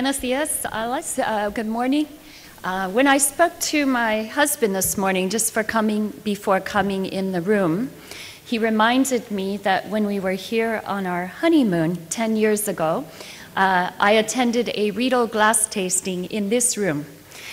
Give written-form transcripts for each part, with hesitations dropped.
Buenos dias, Alice. Good morning. When I spoke to my husband this morning, just before coming in the room, he reminded me that when we were here on our honeymoon 10 years ago, I attended a Riedel glass tasting in this room.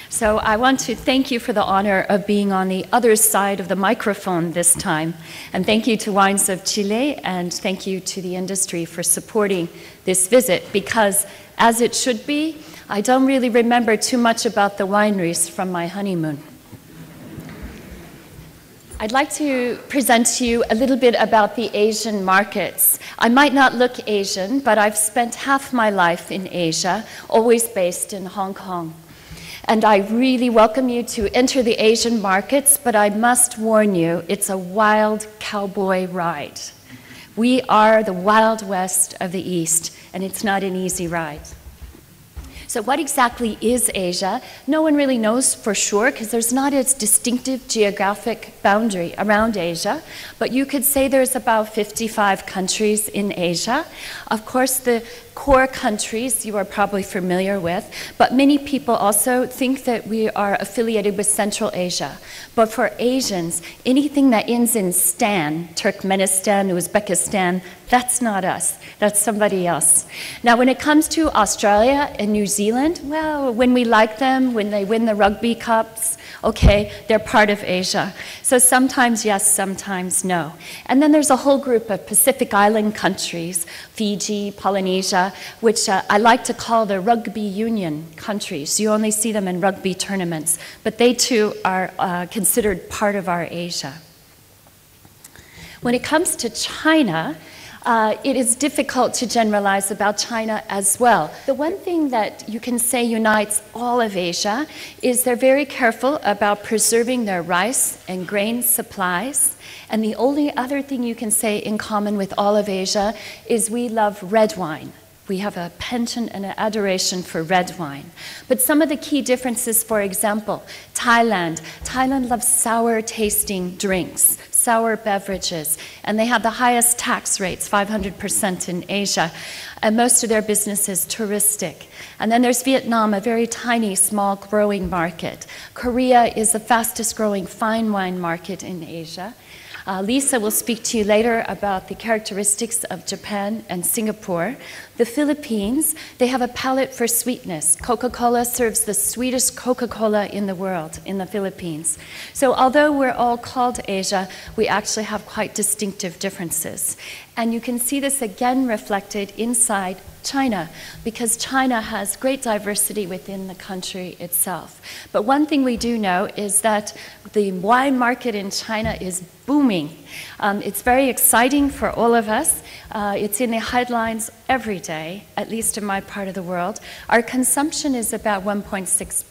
So I want to thank you for the honor of being on the other side of the microphone this time. And thank you to Wines of Chile, and thank you to the industry for supporting this visit, because as it should be, I don't really remember too much about the wineries from my honeymoon. I'd like to present to you a little bit about the Asian markets. I might not look Asian, but I've spent half my life in Asia, always based in Hong Kong. And I really welcome you to enter the Asian markets, but I must warn you, it's a wild cowboy ride. We are the Wild West of the East, and it's not an easy ride. So what exactly is Asia? No one really knows for sure, because there's not a distinctive geographic boundary around Asia, but you could say there's about 55 countries in Asia. Of course, the core countries you are probably familiar with, but many people also think that we are affiliated with Central Asia. But for Asians, anything that ends in Stan, Turkmenistan, Uzbekistan, that's not us, that's somebody else. Now when it comes to Australia and New Zealand, well, when we like them, when they win the rugby cups, okay, they're part of Asia. So sometimes yes, sometimes no. And then there's a whole group of Pacific Island countries, Fiji, Polynesia, which I like to call the rugby union countries. You only see them in rugby tournaments, but they too are considered part of our Asia. When it comes to China, it is difficult to generalize about China as well. The one thing that you can say unites all of Asia is they're very careful about preserving their rice and grain supplies. And the only other thing you can say in common with all of Asia is we love red wine. We have a penchant and an adoration for red wine. But some of the key differences, for example, Thailand. Thailand loves sour tasting drinks, sour beverages, and they have the highest tax rates, 500% in Asia, and most of their business is touristic. And then there's Vietnam, a very tiny, small growing market. Korea is the fastest growing fine wine market in Asia. Lisa will speak to you later about the characteristics of Japan and Singapore. The Philippines, they have a palate for sweetness. Coca-Cola serves the sweetest Coca-Cola in the world in the Philippines. So although we're all called Asia, we actually have quite distinctive differences. And you can see this again reflected inside China, because China has great diversity within the country itself. But one thing we do know is that the wine market in China is booming. It's very exciting for all of us. It's in the headlines every day, at least in my part of the world. Our consumption is about 1.6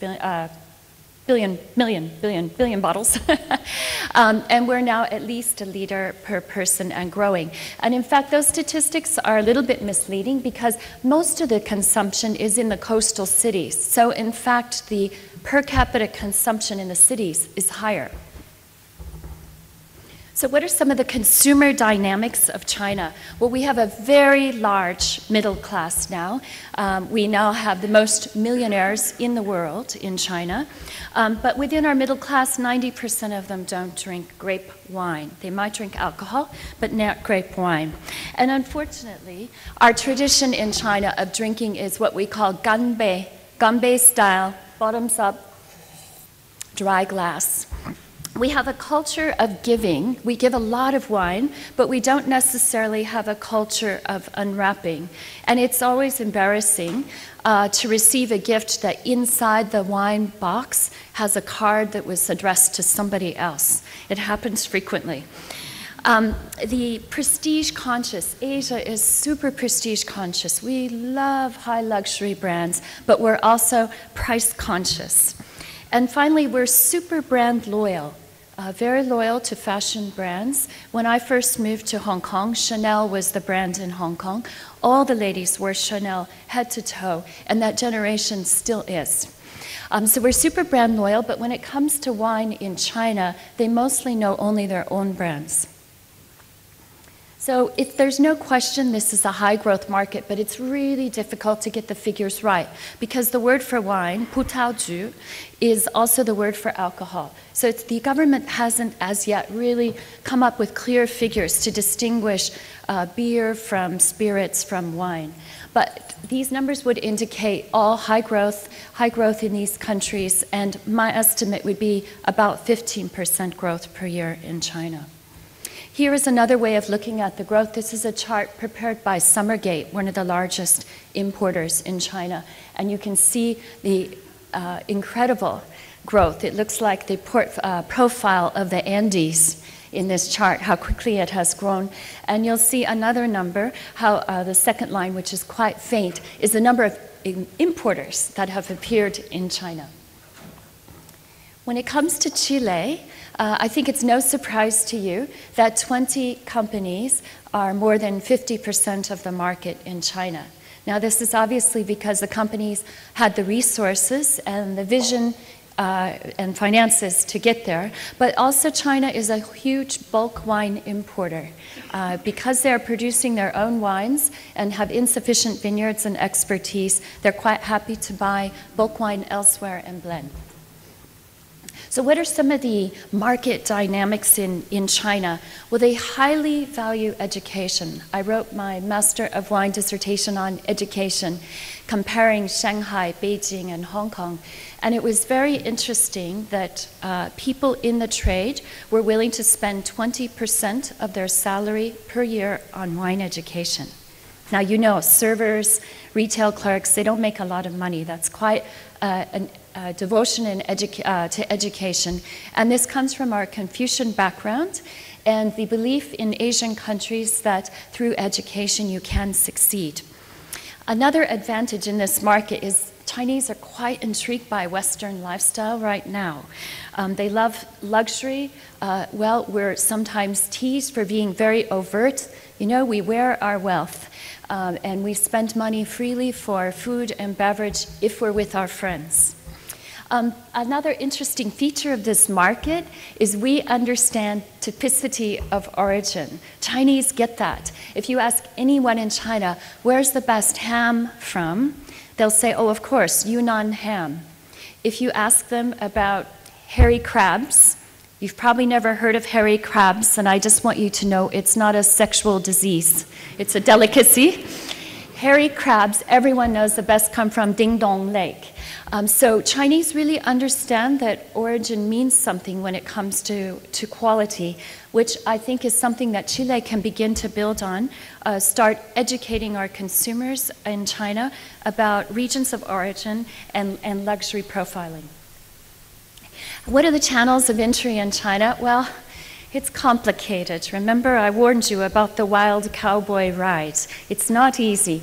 billion bottles. And we're now at least a liter per person and growing. And in fact, those statistics are a little bit misleading because most of the consumption is in the coastal cities. So in fact, the per capita consumption in the cities is higher. So what are some of the consumer dynamics of China? Well, we have a very large middle class now. We now have the most millionaires in the world in China. But within our middle class, 90% of them don't drink grape wine. They might drink alcohol, but not grape wine. And unfortunately, our tradition in China of drinking is what we call ganbei style, bottoms up, dry glass. We have a culture of giving. We give a lot of wine, but we don't necessarily have a culture of unwrapping. And it's always embarrassing to receive a gift that inside the wine box has a card that was addressed to somebody else. It happens frequently. The prestige conscious, Asia is super prestige conscious. We love high luxury brands, but we're also price conscious. And finally, we're super brand loyal. Very loyal to fashion brands. When I first moved to Hong Kong, Chanel was the brand in Hong Kong. All the ladies wore Chanel head to toe, and that generation still is. So we're super brand loyal, but when it comes to wine in China, they mostly know only their own brands. So there's no question this is a high growth market, but it's really difficult to get the figures right because the word for wine, 葡萄酒, is also the word for alcohol. So the government hasn't as yet really come up with clear figures to distinguish beer from spirits from wine. But these numbers would indicate all high growth in these countries, and my estimate would be about 15% growth per year in China. Here is another way of looking at the growth. This is a chart prepared by Summergate, one of the largest importers in China. And you can see the incredible growth. It looks like the profile of the Andes in this chart, how quickly it has grown. And you'll see another number, how the second line, which is quite faint, is the number of importers that have appeared in China. When it comes to Chile, I think it's no surprise to you that 20 companies are more than 50% of the market in China. Now, this is obviously because the companies had the resources and the vision and finances to get there, but also China is a huge bulk wine importer. Because they're producing their own wines and have insufficient vineyards and expertise, they're quite happy to buy bulk wine elsewhere and blend. So what are some of the market dynamics in China? Well, they highly value education. I wrote my Master of Wine dissertation on education, comparing Shanghai, Beijing, and Hong Kong. And it was very interesting that people in the trade were willing to spend 20% of their salary per year on wine education. Now, you know, servers, retail clerks, they don't make a lot of money. That's quite an devotion to education. And this comes from our Confucian background and the belief in Asian countries that through education you can succeed. Another advantage in this market is Chinese are quite intrigued by Western lifestyle right now. They love luxury. Well, we're sometimes teased for being very overt. You know, we wear our wealth. And we spend money freely for food and beverage if we're with our friends. Another interesting feature of this market is we understand typicity of origin. Chinese get that. If you ask anyone in China, where's the best ham from? They'll say, oh, of course, Yunnan ham. If you ask them about hairy crabs, you've probably never heard of hairy crabs, and I just want you to know it's not a sexual disease. It's a delicacy. Hairy crabs, everyone knows the best come from Ding Dong Lake. So Chinese really understand that origin means something when it comes to quality, which I think is something that Chile can begin to build on, start educating our consumers in China about regions of origin and luxury profiling. What are the channels of entry in China? Well, it's complicated. Remember, I warned you about the wild cowboy rides. It's not easy.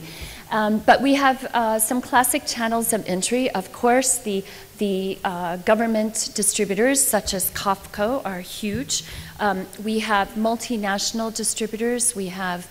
But we have some classic channels of entry. Of course, the government distributors, such as COFCO, are huge. We have multinational distributors. We have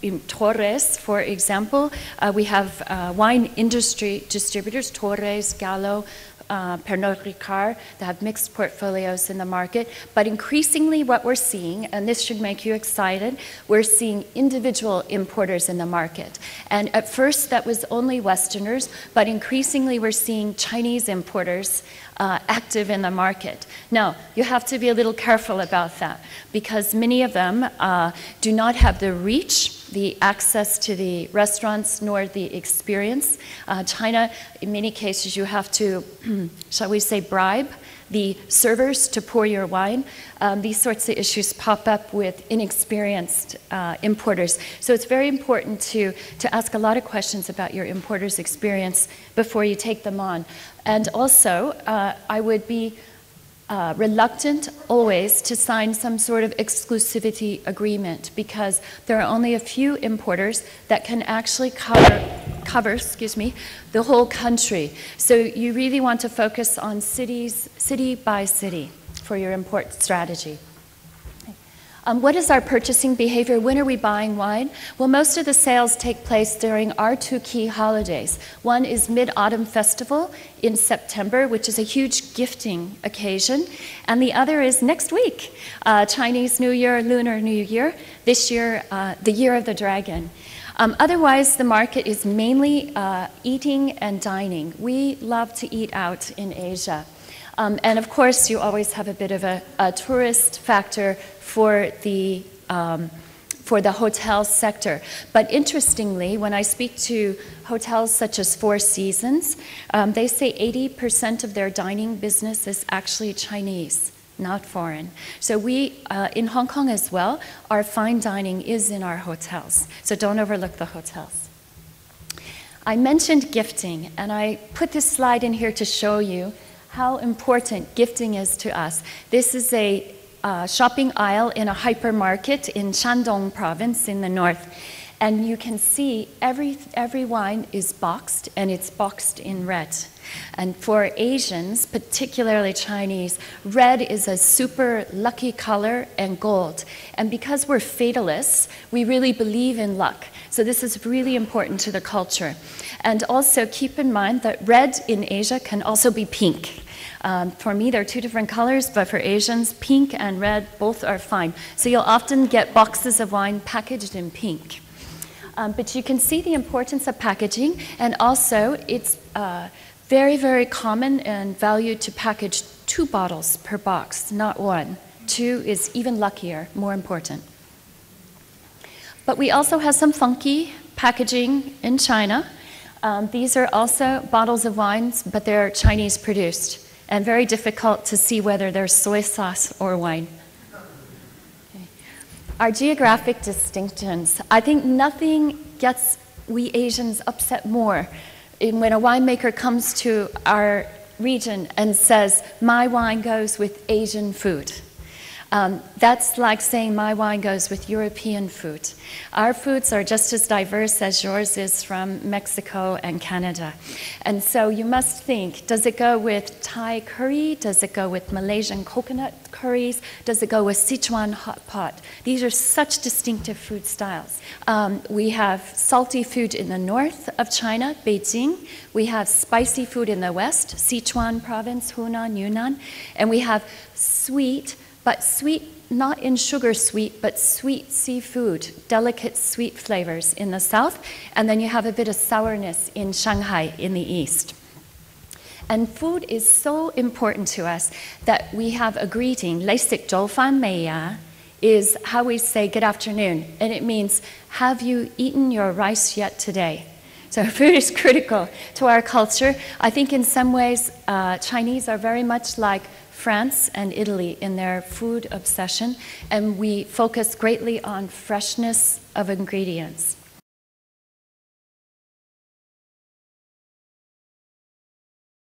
in Torres, for example. We have wine industry distributors, Torres, Gallo, Pernod Ricard, that have mixed portfolios in the market. But increasingly what we're seeing, and this should make you excited, we're seeing individual importers in the market. And at first that was only Westerners, but increasingly we're seeing Chinese importers active in the market. Now, you have to be a little careful about that because many of them do not have the reach, the access to the restaurants, nor the experience. China, in many cases, you have to, shall we say, bribe the servers to pour your wine. These sorts of issues pop up with inexperienced importers. So it's very important to ask a lot of questions about your importer's experience before you take them on. And also, I would be reluctant always to sign some sort of exclusivity agreement because there are only a few importers that can actually cover the whole country. So you really want to focus on cities, city by city for your import strategy. What is our purchasing behavior? When are we buying wine? Well, most of the sales take place during our two key holidays. One is Mid-Autumn Festival in September, which is a huge gifting occasion. And the other is next week, Chinese New Year, Lunar New Year, this year, the Year of the Dragon. Otherwise, the market is mainly eating and dining. We love to eat out in Asia. And of course, you always have a bit of a tourist factor for the hotel sector. But interestingly, when I speak to hotels such as Four Seasons, they say 80% of their dining business is actually Chinese, not foreign. So we, in Hong Kong as well, our fine dining is in our hotels. So don't overlook the hotels. I mentioned gifting, and I put this slide in here to show you how important gifting is to us. This is a shopping aisle in a hypermarket in Shandong province in the north. And you can see every wine is boxed, and it's boxed in red. And for Asians, particularly Chinese, red is a super lucky color, and gold. And because we're fatalists, we really believe in luck. So this is really important to the culture. And also keep in mind that red in Asia can also be pink. For me, they're two different colors, but for Asians, pink and red both are fine. So you'll often get boxes of wine packaged in pink. But you can see the importance of packaging, and also it's very, very common and valued to package 2 bottles per box, not 1. 2 is even luckier, more important. But we also have some funky packaging in China. These are also bottles of wines, but they're Chinese produced, and very difficult to see whether they're soy sauce or wine. Okay. Our geographic distinctions. I think nothing gets we Asians upset more when a winemaker comes to our region and says, my wine goes with Asian food. That's like saying my wine goes with European food. Our foods are just as diverse as yours is from Mexico and Canada. And so you must think, does it go with Thai curry? Does it go with Malaysian coconut curries? Does it go with Sichuan hot pot? These are such distinctive food styles. We have salty food in the north of China, Beijing. We have spicy food in the west, Sichuan province, Hunan, Yunnan. And we have sweet, but sweet, not in sugar sweet, but sweet seafood, delicate sweet flavors in the south. And then you have a bit of sourness in Shanghai in the east. And food is so important to us that we have a greeting, 你食早飯未呀? is how we say good afternoon. And it means, have you eaten your rice yet today? So food is critical to our culture. I think in some ways, Chinese are very much like France and Italy in their food obsession, and we focus greatly on freshness of ingredients.